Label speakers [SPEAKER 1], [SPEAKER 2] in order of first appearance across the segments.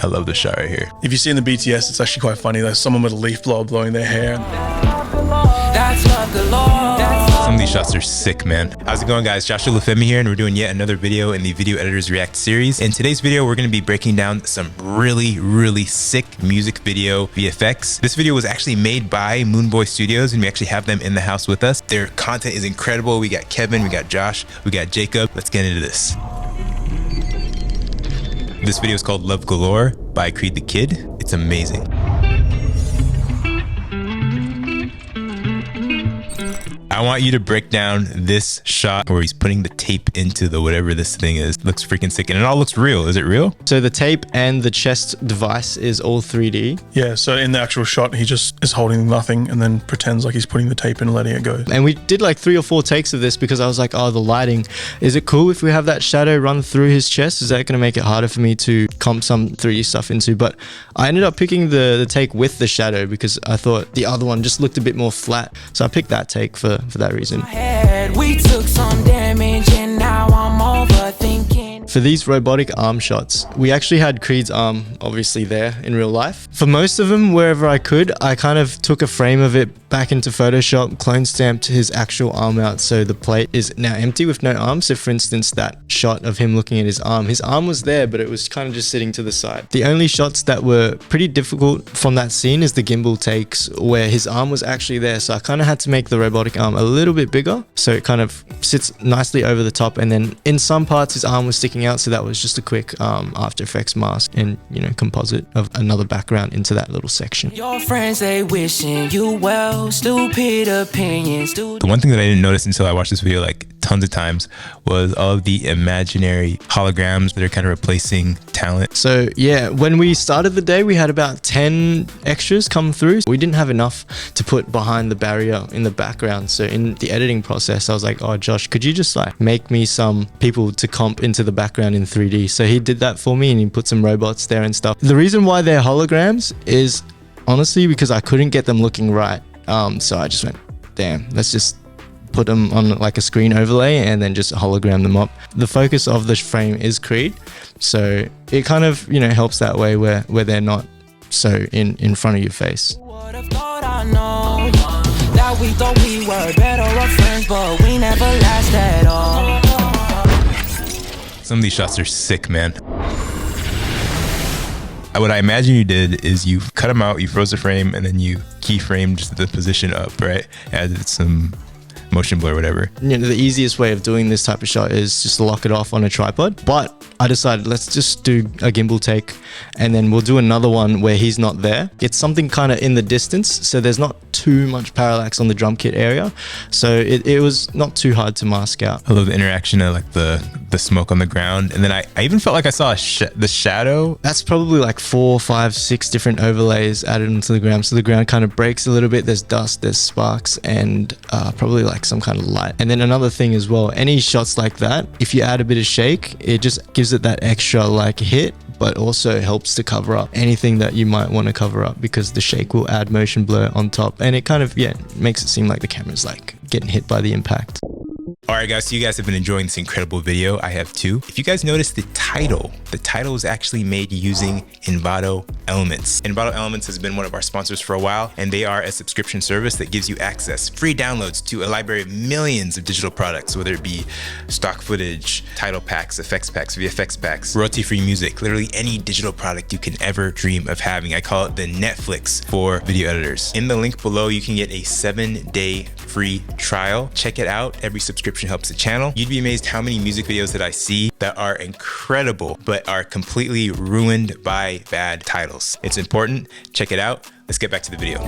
[SPEAKER 1] I love this shot right here.
[SPEAKER 2] If you see in the BTS, it's actually quite funny. There's someone with a leaf blower blowing their hair.
[SPEAKER 3] That's Luv Galore.
[SPEAKER 1] Some of these shots are sick, man. How's it going, guys? Joshua Olufemii here, and we're doing yet another video in the Video Editors React series. In today's video, we're going to be breaking down some really sick music video VFX. This video was actually made by MOONBOY Studios, and we actually have them in the house with us. Their content is incredible. We got Kevin, we got Josh, we got Jacob. Let's get into this. This video is called Luv Galore by Creed the Kid. It's amazing. I want you to break down this shot where he's putting the tape into the whatever this thing is. It looks freaking sick, and it all looks real. Is it real?
[SPEAKER 4] So the tape and the chest device is all 3D.
[SPEAKER 2] Yeah, so in the actual shot, he just is holding nothing and then pretends like he's putting the tape in and letting it go.
[SPEAKER 4] And we did like 3 or 4 takes of this because I was like, oh, the lighting. Is it cool if we have that shadow run through his chest? Is that going to make it harder for me to comp some 3D stuff into? But I ended up picking the take with the shadow because I thought the other one just looked a bit more flat. So I picked that take for that reason.
[SPEAKER 3] We took some damage and now I'm overthinking.
[SPEAKER 4] For these robotic arm shots, we actually had Creed's arm obviously there in real life. For most of them, wherever I could, I kind of took a frame of it back into Photoshop, clone stamped his actual arm out so the plate is now empty with no arm. So for instance, that shot of him looking at his arm was there, but it was kind of just sitting to the side. The only shots that were pretty difficult from that scene is the gimbal takes where his arm was actually there. So I kind of had to make the robotic arm a little bit bigger so it kind of sits nicely over the top, and then in some parts his arm was sticking out, so that was just a quick After Effects mask and, you know, composite of another background into that little section.
[SPEAKER 3] Your friends, they wishing you well, stupid opinions.
[SPEAKER 1] The one thing that I didn't notice until I watched this video like tons of times was all of the imaginary holograms that are kind of replacing talent.
[SPEAKER 4] So yeah, when we started the day, we had about 10 extras come through. We didn't have enough to put behind the barrier in the background. So in the editing process, I was like, oh, Josh, could you just like make me some people to comp into the background in 3D? So he did that for me and he put some robots there and stuff. The reason why they're holograms is honestly because I couldn't get them looking right. So I just went, damn, let's just put them on like a screen overlay and then just hologram them up. The focus of the frame is Creed, so it kind of, you know, helps that way where they're not so in front of your face.
[SPEAKER 3] Would've thought I know that we thought we were better of friends, but we never last at all.
[SPEAKER 1] Some of these shots are sick, man. What I imagine you did is you cut them out, you froze the frame, and then you keyframed the position up, right? Added some motion blur, whatever.
[SPEAKER 4] You know, the easiest way of doing this type of shot is just lock it off on a tripod. But I decided let's just do a gimbal take and then we'll do another one where he's not there. It's something kind of in the distance, so there's not too much parallax on the drum kit area. So it was not too hard to mask out.
[SPEAKER 1] I love the interaction of like the smoke on the ground. And then I even felt like I saw the shadow.
[SPEAKER 4] That's probably like 4, 5, 6 different overlays added into the ground. So the ground kind of breaks a little bit. There's dust, there's sparks, and probably like some kind of light. And then another thing as well, any shots like that, if you add a bit of shake, it just gives it that extra like hit, but also helps to cover up anything that you might want to cover up because the shake will add motion blur on top, and it kind of, yeah, makes it seem like the camera's like getting hit by the impact.
[SPEAKER 1] Alright guys, so you guys have been enjoying this incredible video. I have too. If you guys noticed the title is actually made using Envato Elements. Envato Elements has been one of our sponsors for a while, and they are a subscription service that gives you access, free downloads to a library of millions of digital products, whether it be stock footage, title packs, effects packs, VFX packs, royalty-free music, literally any digital product you can ever dream of having. I call it the Netflix for video editors. In the link below, you can get a 7-day free trial. Check it out. Every subscription helps the channel. You'd be amazed how many music videos that I see that are incredible, but are completely ruined by bad titles. It's important. Check it out. Let's get back to the video.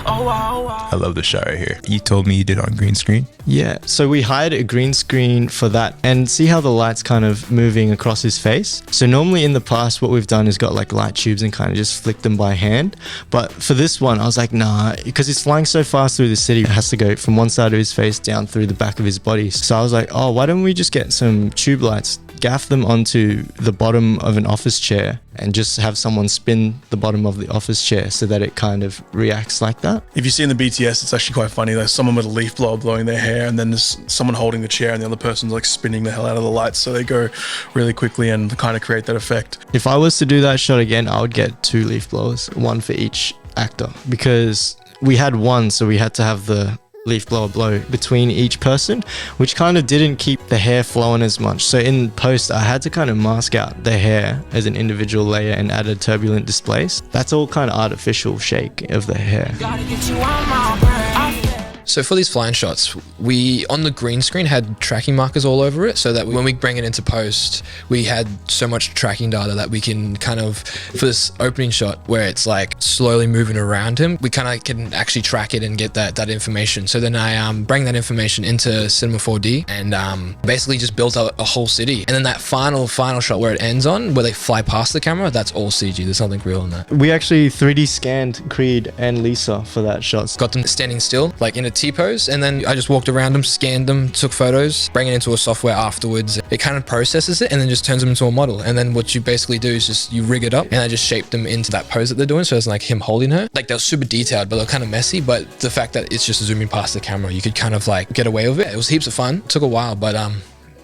[SPEAKER 1] I love this shot right here. You told me you did on green screen?
[SPEAKER 4] Yeah, so we hired a green screen for that, and see how the light's kind of moving across his face? So normally in the past, what we've done is got like light tubes and kind of just flick them by hand. But for this one, I was like, nah, because he's flying so fast through the city, it has to go from one side of his face down through the back of his body. So I was like, oh, why don't we just get some tube lights gaff them onto the bottom of an office chair and just have someone spin the bottom of the office chair so that it kind of reacts like that.
[SPEAKER 2] If you see in the BTS, it's actually quite funny. There's someone with a leaf blower blowing their hair, and then there's someone holding the chair, and the other person's like spinning the hell out of the lights. So they go really quickly and kind of create that effect.
[SPEAKER 4] If I was to do that shot again, I would get 2 leaf blowers, one for each actor, because we had one, so we had to have the leaf blower blow between each person, which kind of didn't keep the hair flowing as much. So in post, I had to kind of mask out the hair as an individual layer and add a turbulent displace. That's all kind of artificial shake of the hair.
[SPEAKER 3] Gotta get you on my brain.
[SPEAKER 5] So for these flying shots, we on the green screen had tracking markers all over it, so that when we bring it into post, we had so much tracking data that we can kind of, for this opening shot where it's like slowly moving around him, we kind of can actually track it and get that information. So then I bring that information into Cinema 4D and basically just built a whole city. And then that final shot where it ends on, where they fly past the camera, that's all CG. There's nothing real in that.
[SPEAKER 4] We actually 3D scanned Creed and Lisa for that shot.
[SPEAKER 5] Got them standing still, like in a T-pose, and then I just walked around them, scanned them, took photos, bring it into a software afterwards. It kind of processes it and then just turns them into a model. And then what you basically do is just you rig it up, and I just shape them into that pose that they're doing. So it's like him holding her. Like they're super detailed, but they're kind of messy. But the fact that it's just zooming past the camera, you could kind of like get away with it. It was heaps of fun. It took a while, but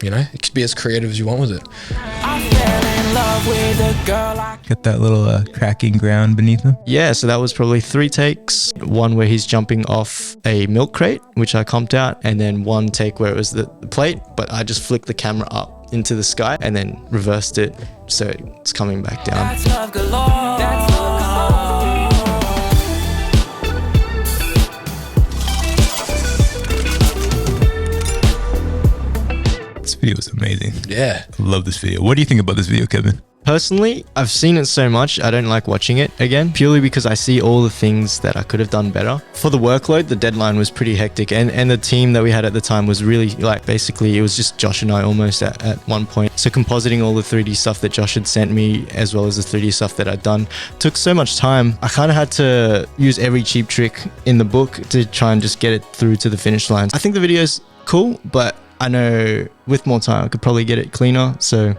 [SPEAKER 5] you know, it could be as creative as you want with it.
[SPEAKER 3] I fell in love with a girl I
[SPEAKER 1] Got that little cracking ground beneath him.
[SPEAKER 4] Yeah, so that was probably 3 takes. One where he's jumping off a milk crate, which I comped out, and then 1 take where it was the plate, but I just flicked the camera up into the sky and then reversed it so it's coming back down.
[SPEAKER 3] That's love galore. That's love galore.
[SPEAKER 1] This video was amazing.
[SPEAKER 5] Yeah.
[SPEAKER 1] I love this video. What do you think about this video, Kevin?
[SPEAKER 4] Personally, I've seen it so much, I don't like watching it again, purely because I see all the things that I could have done better. For the workload, the deadline was pretty hectic, and the team that we had at the time was really, like, basically, it was just Josh and I almost at one point. So compositing all the 3D stuff that Josh had sent me, as well as the 3D stuff that I'd done, took so much time. I kind of had to use every cheap trick in the book to try and just get it through to the finish line. I think the video's cool, but I know with more time, I could probably get it cleaner, so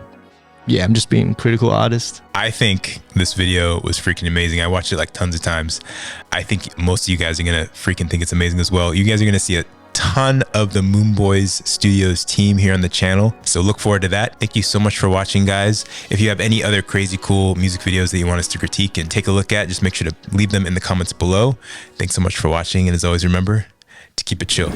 [SPEAKER 4] yeah, I'm just being a critical artist.
[SPEAKER 1] I think this video was freaking amazing. I watched it like tons of times. I think most of you guys are gonna freaking think it's amazing as well. You guys are gonna see a ton of the MOONBOY Studios team here on the channel, so look forward to that. Thank you so much for watching, guys. If you have any other crazy cool music videos that you want us to critique and take a look at, just make sure to leave them in the comments below. Thanks so much for watching, and as always, remember to keep it chill.